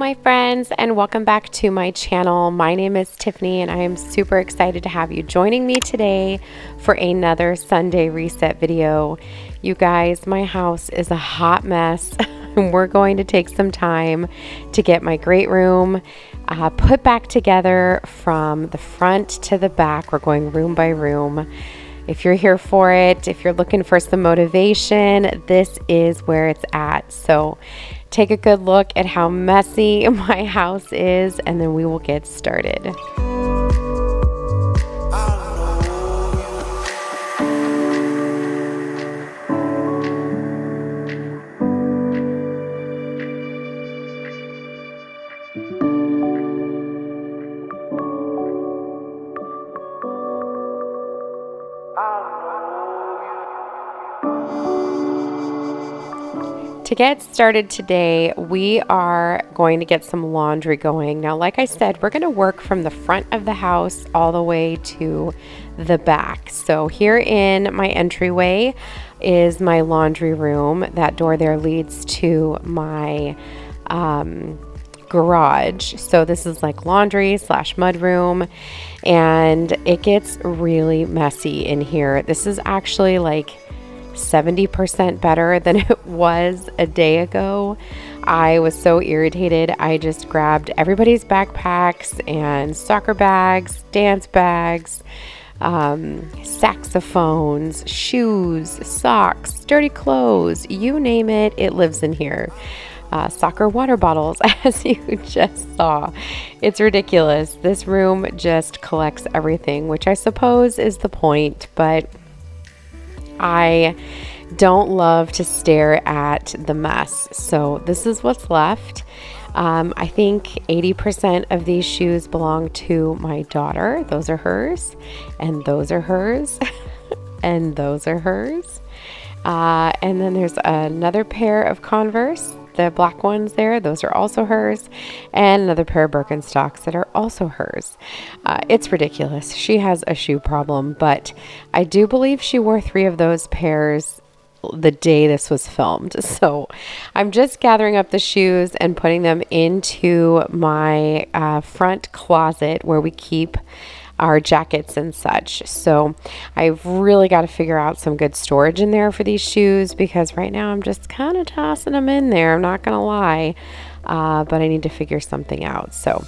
my friends, and welcome back to my channel. My name is Tiffany and I am super excited to have you joining me today for another Sunday reset video. You guys, my house is a hot mess. We're going to take some time to get my great room put back together from the front to the back. We're going room by room. If you're here for it, if you're looking for some motivation, this is where it's at. So take a good look at how messy my house is, and then we will get started. To get started today, we are going to get some laundry going. Now, like I said, we're going to work from the front of the house all the way to the back. So here in my entryway is my laundry room. That door there leads to my garage. So this is like laundry / mudroom, and it gets really messy in here. This is actually like 70% better than it was a day ago. I was so irritated. I just grabbed everybody's backpacks and soccer bags, dance bags, saxophones, shoes, socks, dirty clothes, you name it, it lives in here. Soccer water bottles, as you just saw. It's ridiculous. This room just collects everything, which I suppose is the point, but I don't love to stare at the mess. So this is what's left. I think 80% of these shoes belong to my daughter. Those are hers, and those are hers, and those are hers. And then there's another pair of Converse, the black ones there, those are also hers, and another pair of Birkenstocks that are also hers. It's ridiculous. She has a shoe problem, but I do believe she wore 3 of those pairs the day this was filmed. So I'm just gathering up the shoes and putting them into my front closet where we keep our jackets and such. So I've really got to figure out some good storage in there for these shoes, because right now I'm just kind of tossing them in there. I'm not gonna lie, but I need to figure something out. So,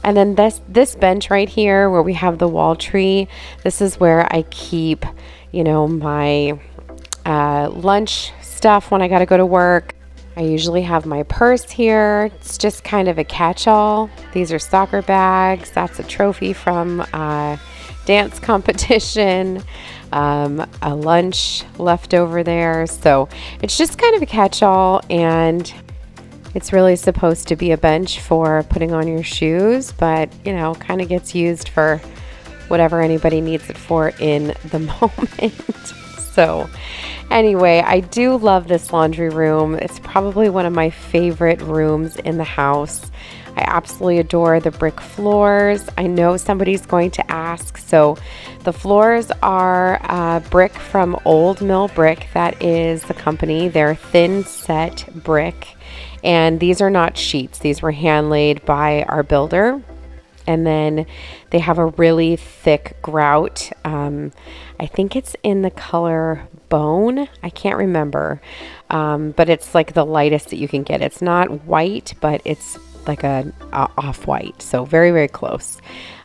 and then this bench right here where we have the wall tree, this is where I keep, you know, my lunch stuff when I got to go to work. I usually have my purse here. It's just kind of a catch-all. These are soccer bags. That's a trophy from a dance competition. A lunch left over there. So it's just kind of a catch-all, and it's really supposed to be a bench for putting on your shoes, but you know, kind of gets used for whatever anybody needs it for in the moment. So anyway, I do love this laundry room. It's probably one of my favorite rooms in the house. I absolutely adore the brick floors. I know somebody's going to ask. So the floors are brick from Old Mill Brick. That is the company. They're thin set brick. And these are not sheets. These were hand laid by our builder. And then they have a really thick grout. I think it's in the color bone. I can't remember. But it's like the lightest that you can get. It's not white, but it's like a off-white. So very, very close.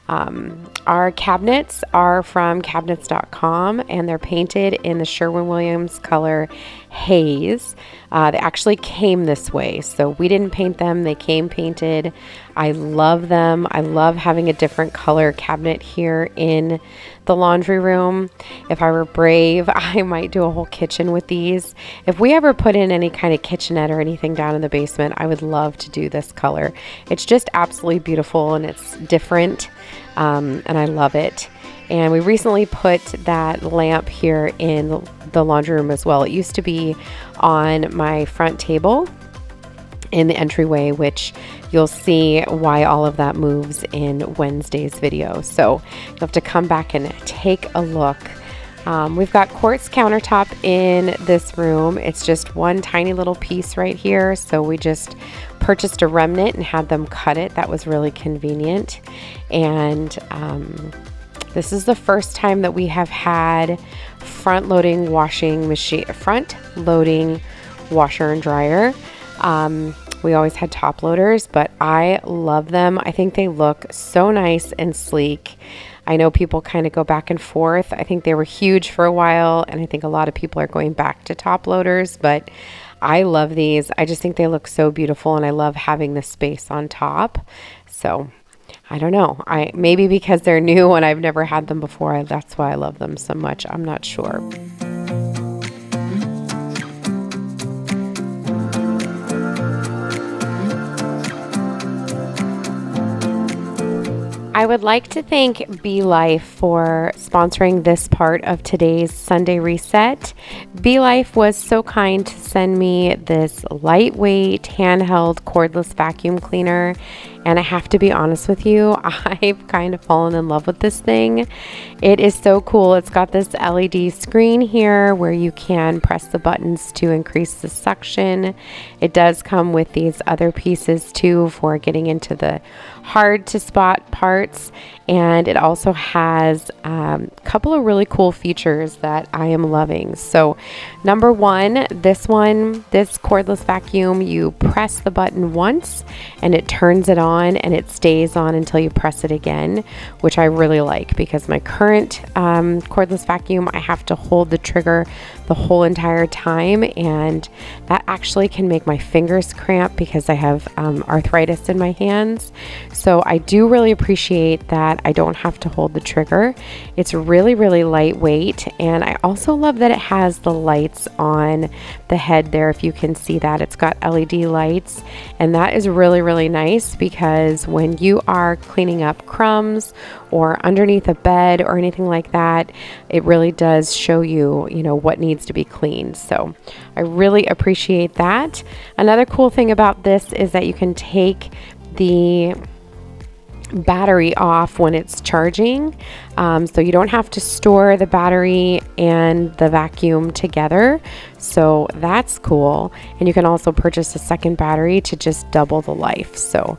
Our cabinets are from cabinets.com, and they're painted in the Sherwin-Williams color haze. They actually came this way, so we didn't paint them. They came painted. I love them. I love having a different color cabinet here in the laundry room. If I were brave, I might do a whole kitchen with these. If we ever put in any kind of kitchenette or anything down in the basement, I would love to do this color. It's just absolutely beautiful, and it's different, and I love it. And we recently put that lamp here in the laundry room as well. It used to be on my front table in the entryway, which you'll see why all of that moves in Wednesday's video. So you'll have to come back and take a look. We've got quartz countertop in this room. It's just one tiny little piece right here. So we just purchased a remnant and had them cut it. That was really convenient. And this is the first time that we have had front-loading washer and dryer. We always had top loaders, but I love them. I think they look so nice and sleek. I know people kind of go back and forth. I think they were huge for a while, and I think a lot of people are going back to top loaders, but I love these. I just think they look so beautiful, and I love having the space on top. So I don't know. Maybe because they're new and I've never had them before, that's why I love them so much. I'm not sure. I would like to thank BELIFE for sponsoring this part of today's Sunday Reset. BELIFE was so kind to send me this lightweight handheld cordless vacuum cleaner, and I have to be honest with you, I've kind of fallen in love with this thing. It is so cool. It's got this LED screen here where you can press the buttons to increase the suction. It does come with these other pieces too for getting into the hard to spot parts, and it also has a couple of really cool features that I am loving. So number one, this cordless vacuum, you press the button once and it turns it on, and it stays on until you press it again, which I really like, because my current cordless vacuum, I have to hold the trigger the whole entire time, and that actually can make my fingers cramp because I have arthritis in my hands. So I do really appreciate that I don't have to hold the trigger. It's really, really lightweight, and I also love that it has the lights on the head there. If you can see that, it's got LED lights, and that is really, really nice, because when you are cleaning up crumbs or underneath a bed or anything like that, it really does show you, what needs to be cleaned. So I really appreciate that. Another cool thing about this is that you can take the battery off when it's charging, so you don't have to store the battery and the vacuum together. So that's cool, and you can also purchase a second battery to just double the life. So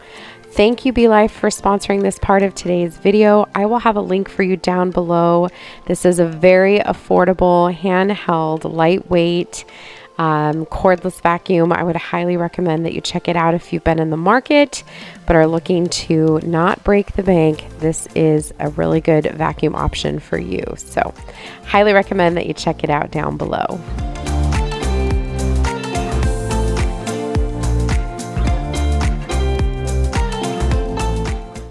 thank you, BELIFE, for sponsoring this part of today's video. I will have a link for you down below. This is a very affordable, handheld, lightweight cordless vacuum. I would highly recommend that you check it out if you've been in the market but are looking to not break the bank. This is a really good vacuum option for you. So highly recommend that you check it out down below.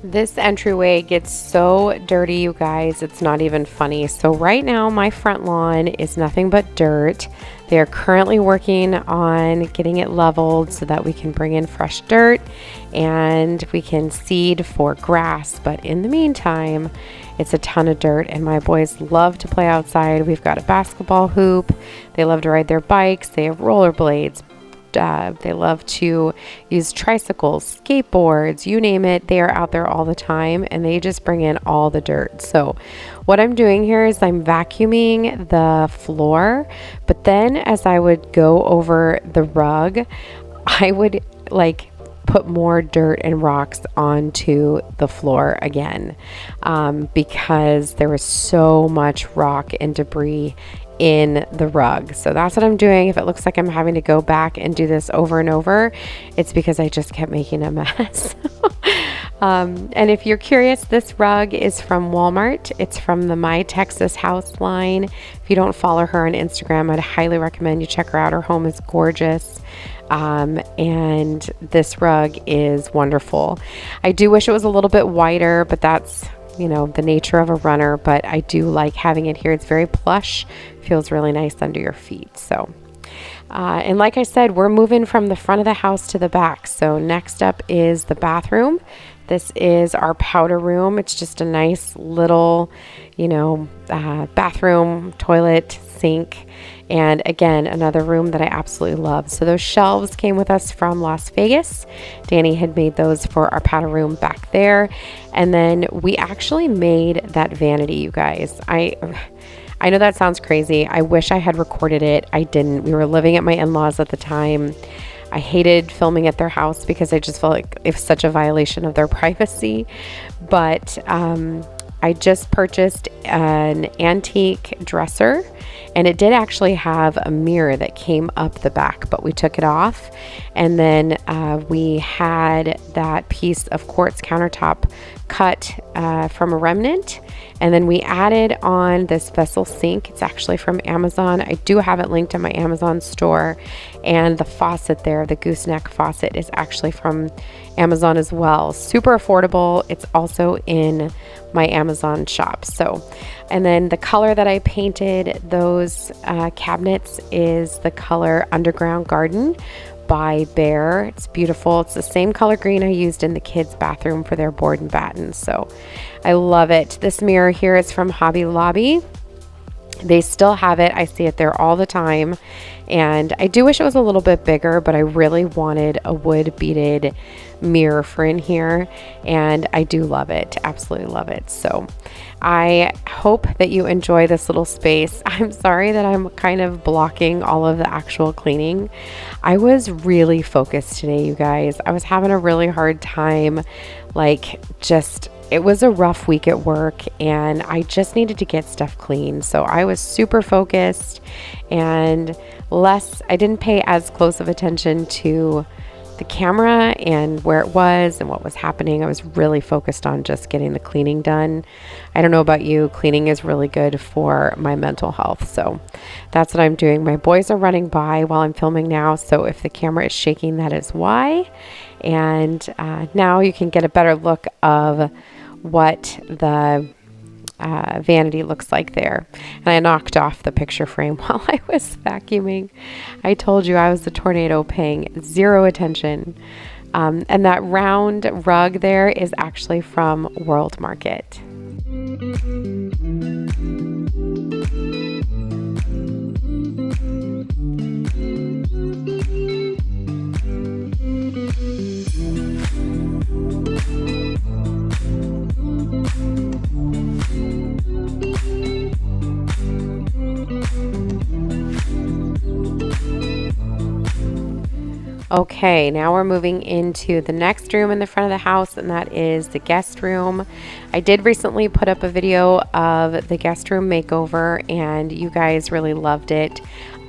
This entryway gets so dirty, you guys, it's not even funny. So right now my front lawn is nothing but dirt. They are currently working on getting it leveled so that we can bring in fresh dirt and we can seed for grass. But in the meantime, it's a ton of dirt, and my boys love to play outside. We've got a basketball hoop. They love to ride their bikes. They have rollerblades. They love to use tricycles, skateboards, you name it. They are out there all the time, and they just bring in all the dirt. So what I'm doing here is I'm vacuuming the floor, but then as I would go over the rug, I would put more dirt and rocks onto the floor again, because there was so much rock and debris in the rug. So that's what I'm doing. If it looks like I'm having to go back and do this over and over, it's because I just kept making a mess. And if you're curious, this rug is from Walmart. It's from the My Texas House line. If you don't follow her on Instagram, I'd highly recommend you check her out. Her home is gorgeous. And this rug is wonderful. I do wish it was a little bit wider, but that's the nature of a runner, but I do like having it here. It's very plush, feels really nice under your feet. So and like I said, we're moving from the front of the house to the back. So next up is the bathroom. This is our powder room. It's just a nice little bathroom, toilet, sink, and again, another room that I absolutely love. So those shelves came with us from Las Vegas. Danny had made those for our powder room back there. And then we actually made that vanity, you guys. I know that sounds crazy. I wish I had recorded it. I didn't. We were living at my in-laws at the time. I hated filming at their house because I just felt like it was such a violation of their privacy. But I just purchased an antique dresser, and it did actually have a mirror that came up the back, but we took it off. And then we had that piece of quartz countertop cut from a remnant. And then we added on this vessel sink. It's actually from Amazon. I do have it linked in my Amazon store. And the faucet there, the gooseneck faucet, is actually from Amazon as well. Super affordable. It's also in my Amazon shop. So, and then the color that I painted those cabinets is the color Underground Garden by Bear. It's beautiful. It's the same color green I used in the kids' bathroom for their board and batten. So I love it. This mirror here is from Hobby Lobby. They still have it. I see it there all the time. And I do wish it was a little bit bigger, but I really wanted a wood beaded mirror for in here. And I do love it. Absolutely love it. So I hope that you enjoy this little space. I'm sorry that I'm kind of blocking all of the actual cleaning. I was really focused today, you guys. I was having a really hard time, it was a rough week at work and I just needed to get stuff clean. So I was super focused and I didn't pay as close of attention to the camera and where it was and what was happening. I was really focused on just getting the cleaning done. I don't know about you, cleaning is really good for my mental health. So that's what I'm doing. My boys are running by while I'm filming now. So if the camera is shaking, that is why. And now you can get a better look of what the vanity looks like there. And I knocked off the picture frame while I was vacuuming. I told you I was the tornado paying zero attention. And that round rug there is actually from World Market. Okay, now we're moving into the next room in the front of the house, and that is the guest room. I did recently put up a video of the guest room makeover, and you guys really loved it.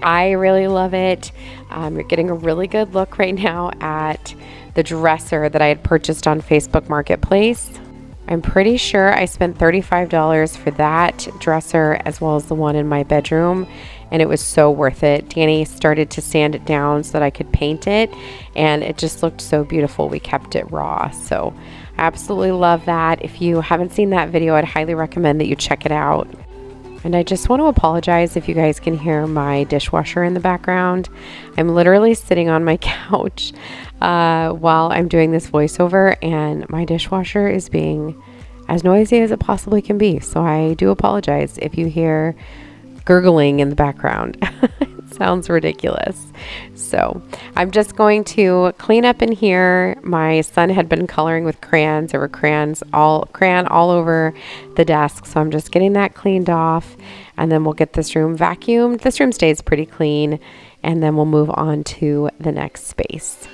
I really love it. You're getting a really good look right now at the dresser that I had purchased on Facebook Marketplace. I'm pretty sure I spent $35 for that dresser as well as the one in my bedroom, and it was so worth it. Danny started to sand it down so that I could paint it, and it just looked so beautiful. We kept it raw, so I absolutely love that. If you haven't seen that video, I'd highly recommend that you check it out. And I just want to apologize if you guys can hear my dishwasher in the background. I'm literally sitting on my couch while I'm doing this voiceover, and my dishwasher is being as noisy as it possibly can be. So I do apologize if you hear gurgling in the background. It sounds ridiculous. So I'm just going to clean up in here. My son had been coloring with crayons. There were crayon all over the desk. So I'm just getting that cleaned off, and then we'll get this room vacuumed. This room stays pretty clean, and then we'll move on to the next space.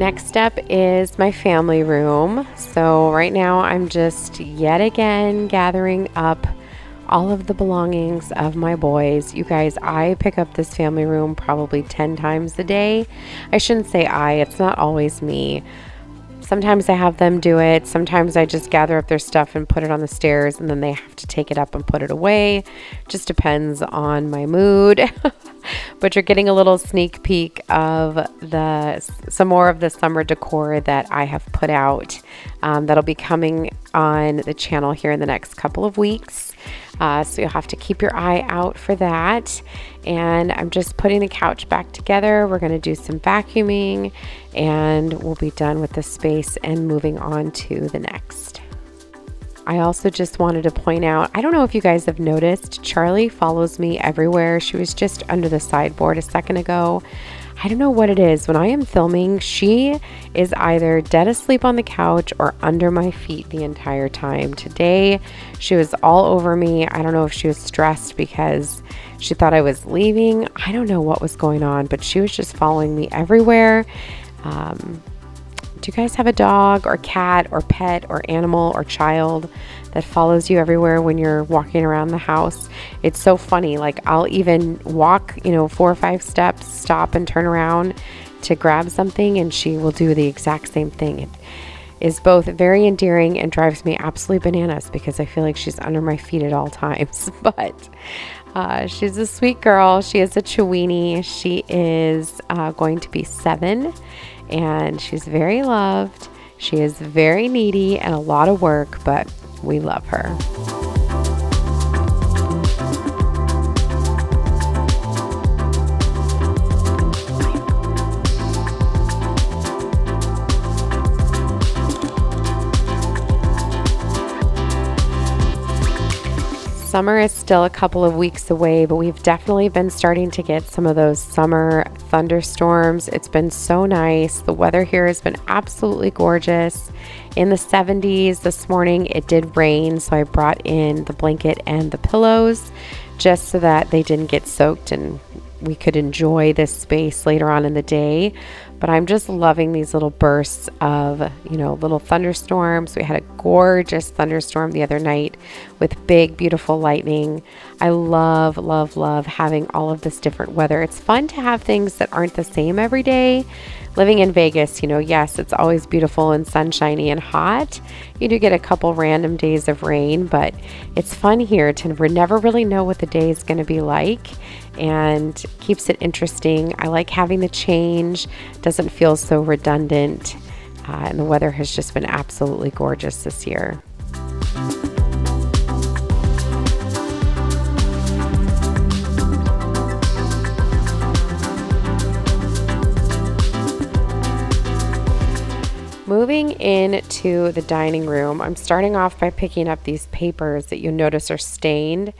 Next up is my family room. So right now I'm just yet again gathering up all of the belongings of my boys. You guys, I pick up this family room probably 10 times a day. I shouldn't say it's not always me. Sometimes I have them do it. Sometimes I just gather up their stuff and put it on the stairs, and then they have to take it up and put it away. Just depends on my mood. But you're getting a little sneak peek of some more of the summer decor that I have put out. That'll be coming on the channel here in the next couple of weeks. So you'll have to keep your eye out for that. And I'm just putting the couch back together. We're going to do some vacuuming and we'll be done with the space and moving on to the next. I also just wanted to point out, I don't know if you guys have noticed, Charlie follows me everywhere. She was just under the sideboard a second ago. I don't know what it is. When I am filming, she is either dead asleep on the couch or under my feet the entire time. Today, she was all over me. I don't know if she was stressed because she thought I was leaving. I don't know what was going on, but she was just following me everywhere. Do you guys have a dog or cat or pet or animal or child that follows you everywhere when you're walking around the house? It's so funny. Like, I'll even walk, 4 or 5 steps, stop and turn around to grab something, and she will do the exact same thing. It is both very endearing and drives me absolutely bananas because I feel like she's under my feet at all times. But she's a sweet girl. She is a Chiweenie. She is going to be 7. And she's very loved. She is very needy and a lot of work, but we love her. Summer is still a couple of weeks away, but we've definitely been starting to get some of those summer thunderstorms. It's been so nice. The weather here has been absolutely gorgeous. In the 70s this morning, it did rain, so I brought in the blanket and the pillows just so that they didn't get soaked and we could enjoy this space later on in the day. But I'm just loving these little bursts of, little thunderstorms. We had a gorgeous thunderstorm the other night with big, beautiful lightning. I love, love, love having all of this different weather. It's fun to have things that aren't the same every day. Living in Vegas, yes, it's always beautiful and sunshiny and hot. You do get a couple random days of rain, but it's fun here to never really know what the day is going to be like, and keeps it interesting. I like having the change. Doesn't feel so redundant, and the weather has just been absolutely gorgeous this year. Moving into the dining room, I'm starting off by picking up these papers that you notice are stained.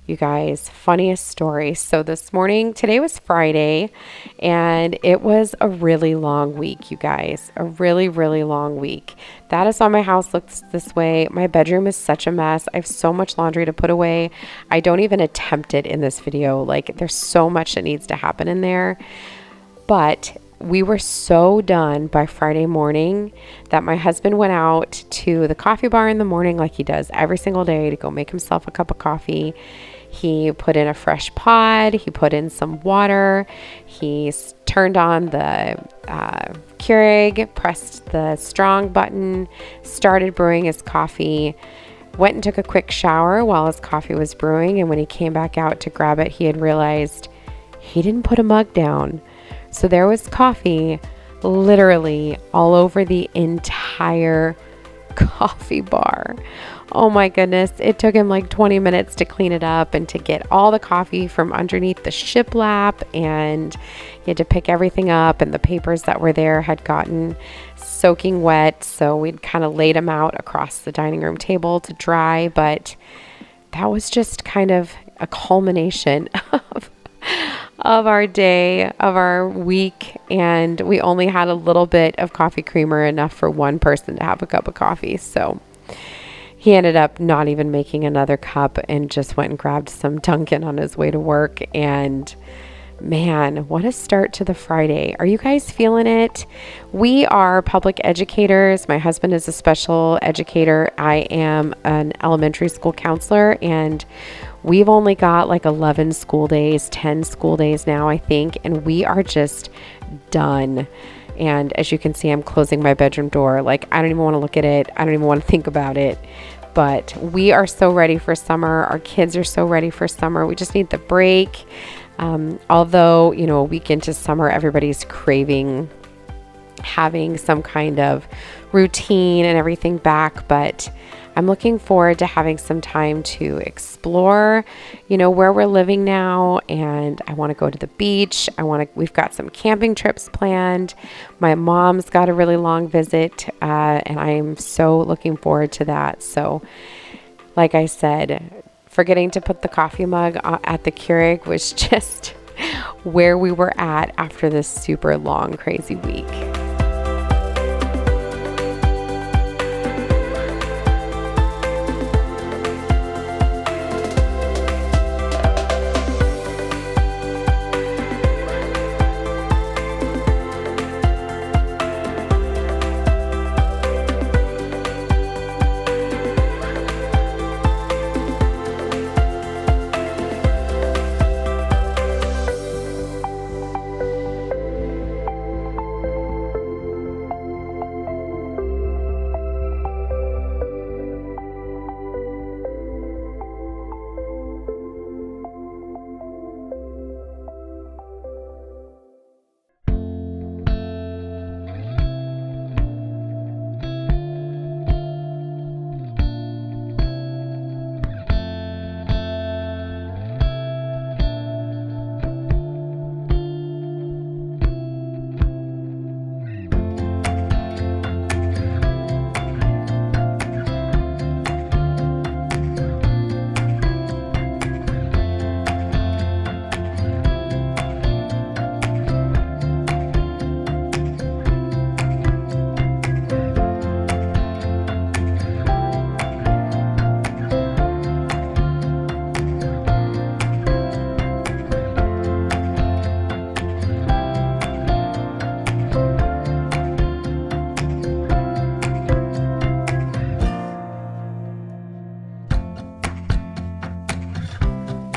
You guys, funniest story. So today was Friday, and it was a really long week, you guys. A really, really long week. That is why my house looks this way. My bedroom is such a mess. I have so much laundry to put away. I don't even attempt it in this video. Like, there's so much that needs to happen in there. But we were so done by Friday morning that my husband went out to the coffee bar in the morning like he does every single day to go make himself a cup of coffee. He put in a fresh pod. He put in some water. He turned on the Keurig, pressed the strong button, started brewing his coffee, went and took a quick shower while his coffee was brewing. And when he came back out to grab it, he had realized he didn't put a mug down. So there was coffee literally all over the entire coffee bar. Oh my goodness. It took him like 20 minutes to clean it up and to get all the coffee from underneath the shiplap, and he had to pick everything up, and the papers that were there had gotten soaking wet. So we'd kind of laid them out across the dining room table to dry, but that was just kind of a culmination of our day, of our week, and we only had a little bit of coffee creamer, enough for one person to have a cup of coffee. So he ended up not even making another cup and just went and grabbed some Dunkin' on his way to work, and Man, what a start to the Friday. Are you guys feeling it? We are public educators. My husband is a special educator. I am an elementary school counselor, and we've only got like 11 school days, 10 school days now, I think, and we are just done. And as you can see, I'm closing my bedroom door. Like, I don't even want to look at it. I don't even want to think about it. But we are so ready for summer. Our kids are so ready for summer. We just need the break. Although, you know, a week into summer, everybody's craving having some kind of routine and everything back, but I'm looking forward to having some time to explore, you know, where we're living now. And I want to go to the beach. We've got some camping trips planned. My mom's got a really long visit, and I'm so looking forward to that. So, like I said, forgetting to put the coffee mug at the Keurig was just where we were at after this super long, crazy week.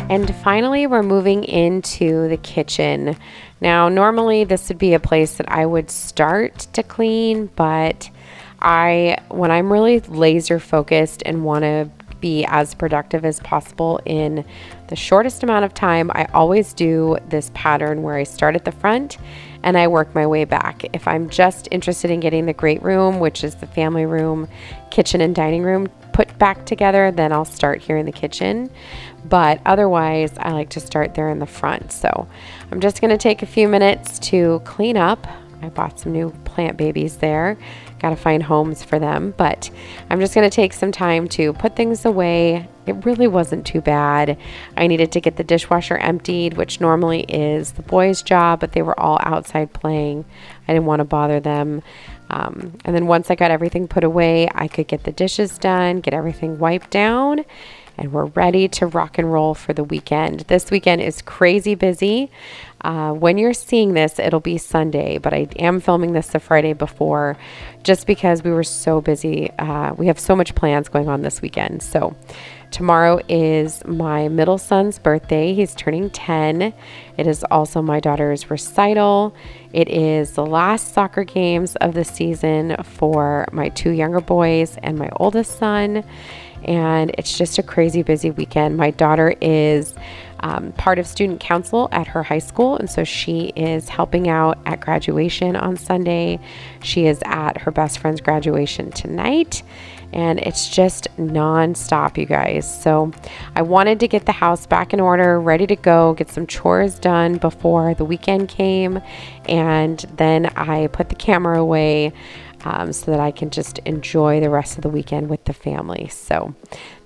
And finally, we're moving into the kitchen. Now, normally this would be a place that I would start to clean, but when I'm really laser focused and want to be as productive as possible in the shortest amount of time, I always do this pattern where I start at the front and I work my way back. If I'm just interested in getting the great room, which is the family room, kitchen, and dining room, put back together, then I'll start here in the kitchen. But otherwise, I like to start there in the front. So I'm just going to take a few minutes to clean up. I bought some new plant babies there. Got to find homes for them. But I'm just going to take some time to put things away. It really wasn't too bad. I needed to get the dishwasher emptied, which normally is the boys' job, but they were all outside playing. I didn't want to bother them. And then once I got everything put away, I could get the dishes done, get everything wiped down, and we're ready to rock and roll for the weekend. This weekend is crazy busy. When you're seeing this, it'll be Sunday, but I am filming this the Friday before just because we were so busy. We have so much plans going on this weekend. So tomorrow is my middle son's birthday. He's turning 10. It is also my daughter's recital. It is the last soccer games of the season for my two younger boys and my oldest son. And it's just a crazy busy weekend. My daughter is part of student council at her high school, and so she is helping out at graduation on Sunday. She is at her best friend's graduation tonight, and it's just non-stop, you guys. So I wanted to get the house back in order, ready to go, get some chores done before the weekend came, and then I put the camera away so that I can just enjoy the rest of the weekend with the family. So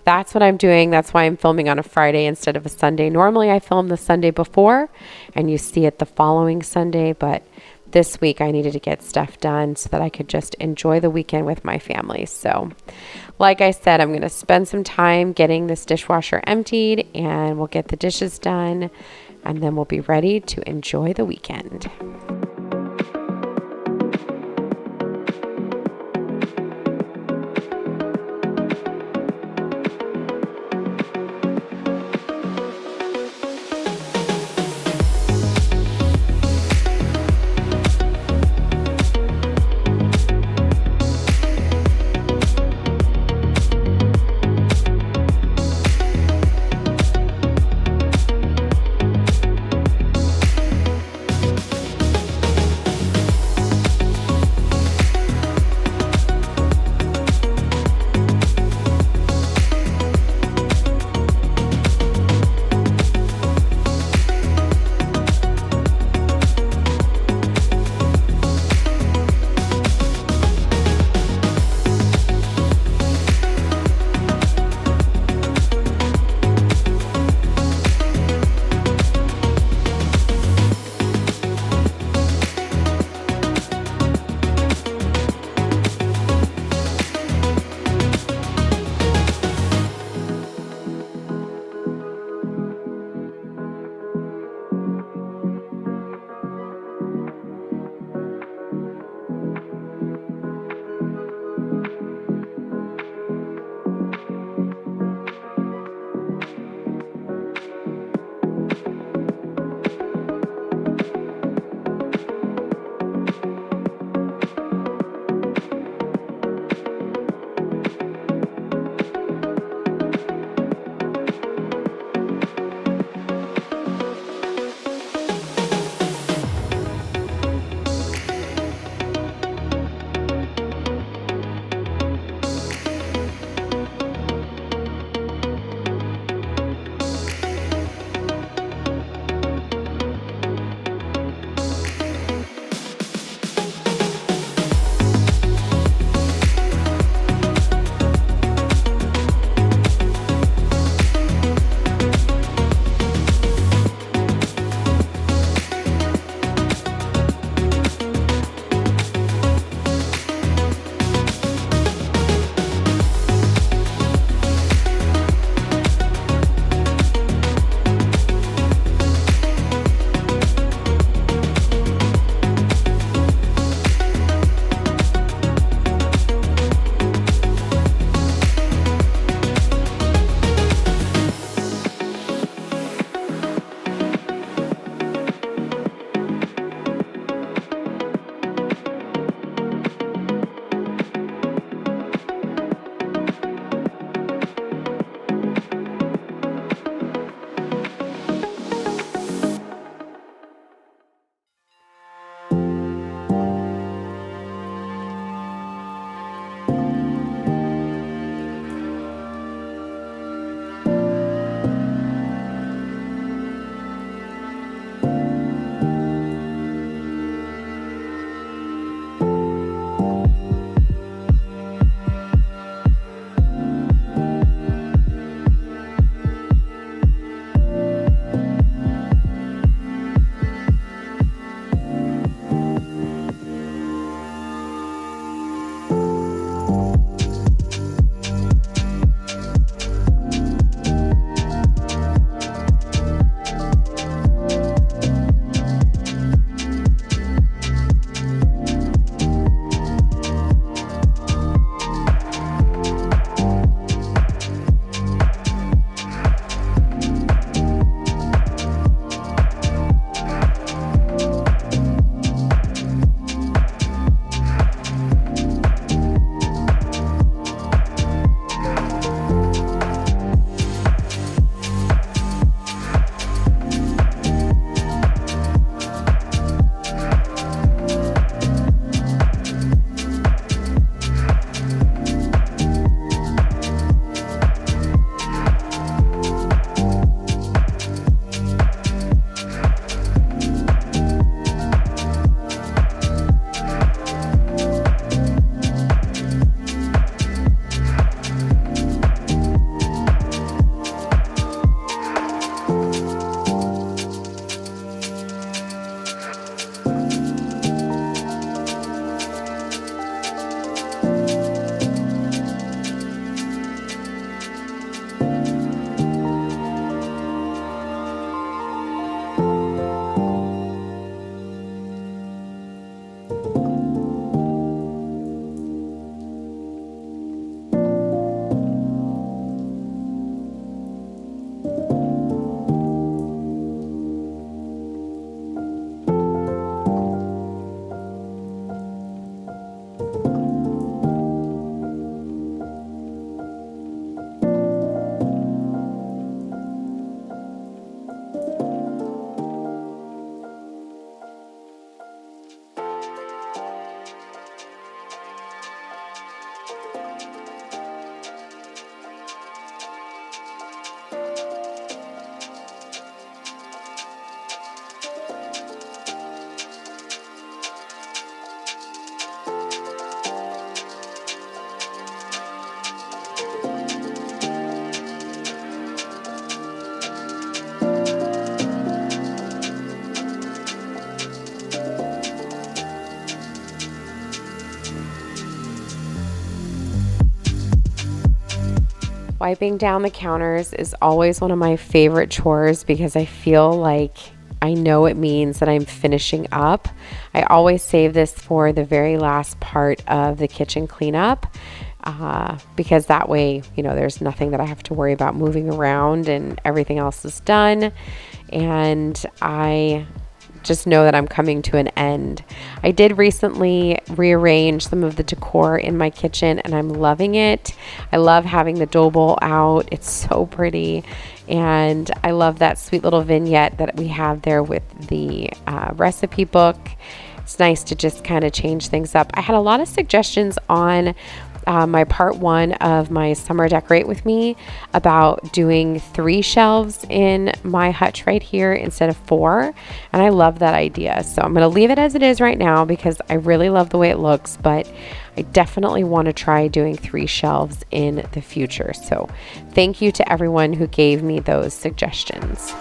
that's what I'm doing. That's why I'm filming on a Friday instead of a Sunday. Normally I film the Sunday before and you see it the following Sunday, but this week I needed to get stuff done so that I could just enjoy the weekend with my family. So like I said, I'm going to spend some time getting this dishwasher emptied and we'll get the dishes done. and then we'll be ready to enjoy the weekend. Wiping down the counters is always one of my favorite chores because I feel like I know it means that I'm finishing up. I always save this for the very last part of the kitchen cleanup because that way, you know, there's nothing that I have to worry about moving around and everything else is done. And I just know that I'm coming to an end. I did recently rearrange some of the decor in my kitchen and I'm loving it. I love having the dough bowl out. It's so pretty. And I love that sweet little vignette that we have there with the recipe book. It's nice to just kind of change things up. I had a lot of suggestions on my part 1 of my summer decorate with me about doing 3 shelves in my hutch right here instead of 4, and I love that idea. So I'm going to leave it as it is right now because I really love the way it looks, but I definitely want to try doing 3 shelves in the future. So thank you to everyone who gave me those suggestions.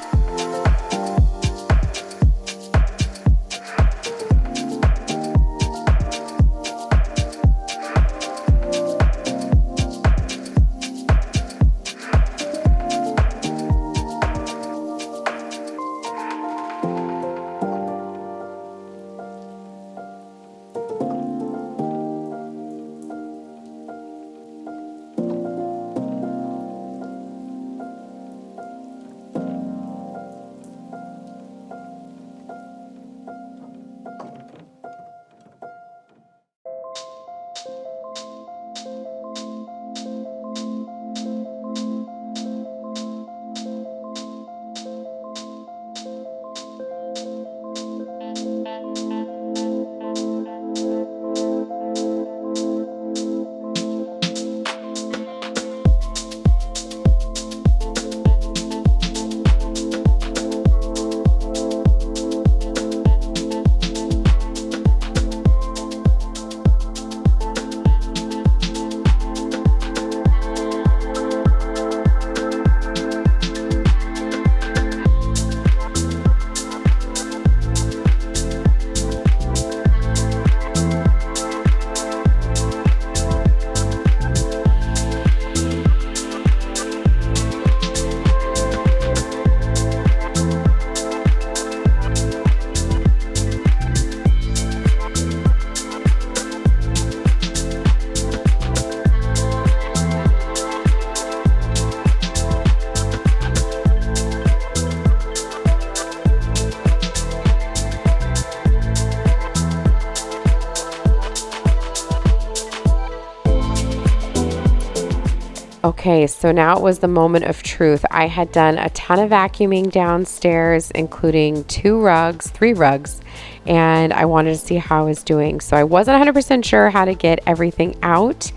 Okay, so now it was the moment of truth. I had done a ton of vacuuming downstairs, including 3 rugs, and I wanted to see how I was doing. So I wasn't 100% sure how to get everything out,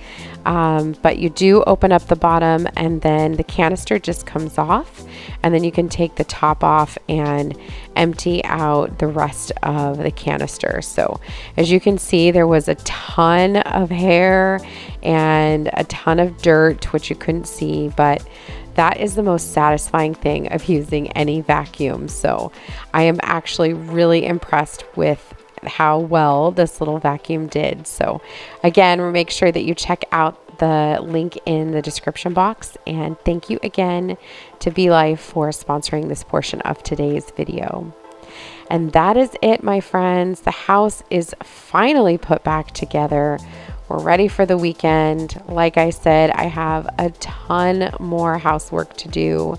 but you do open up the bottom and then the canister just comes off, and then you can take the top off and empty out the rest of the canister. So as you can see, there was a ton of hair and a ton of dirt, which you couldn't see, but that is the most satisfying thing of using any vacuum. So I am actually really impressed with how well this little vacuum did. So again, make sure that you check out the link in the description box, and thank you again to BELIFE for sponsoring this portion of today's video. And that is it, my friends. The house is finally put back together. We're ready for the weekend. Like I said, I have a ton more housework to do.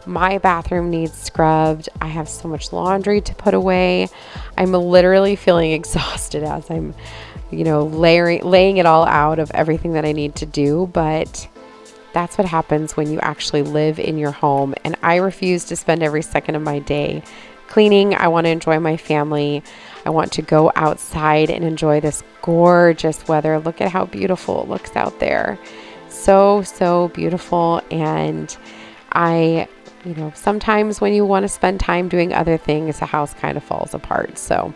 My bathroom needs scrubbed. I have so much laundry to put away. I'm literally feeling exhausted as I'm, laying it all out of everything that I need to do. But that's what happens when you actually live in your home. And I refuse to spend every second of my day cleaning. I want to enjoy my family. I want to go outside and enjoy this gorgeous weather. Look at how beautiful it looks out there. So, so beautiful. And sometimes when you want to spend time doing other things, the house kind of falls apart. So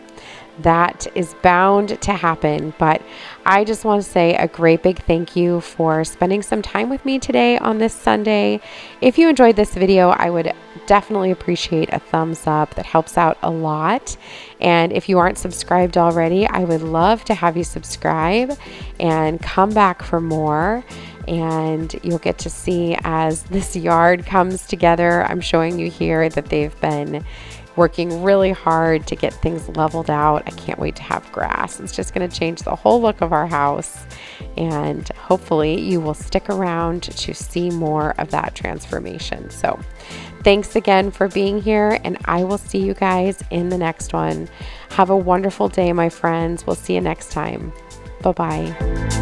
that is bound to happen. But I just want to say a great big thank you for spending some time with me today on this Sunday. If you enjoyed this video, I would definitely appreciate a thumbs up. That helps out a lot. And if you aren't subscribed already, I would love to have you subscribe and come back for more. And you'll get to see as this yard comes together. I'm showing you here that they've been working really hard to get things leveled out. I can't wait to have grass. It's just going to change the whole look of our house. And hopefully you will stick around to see more of that transformation. So thanks again for being here, and I will see you guys in the next one. Have a wonderful day, my friends. We'll see you next time. Bye-bye.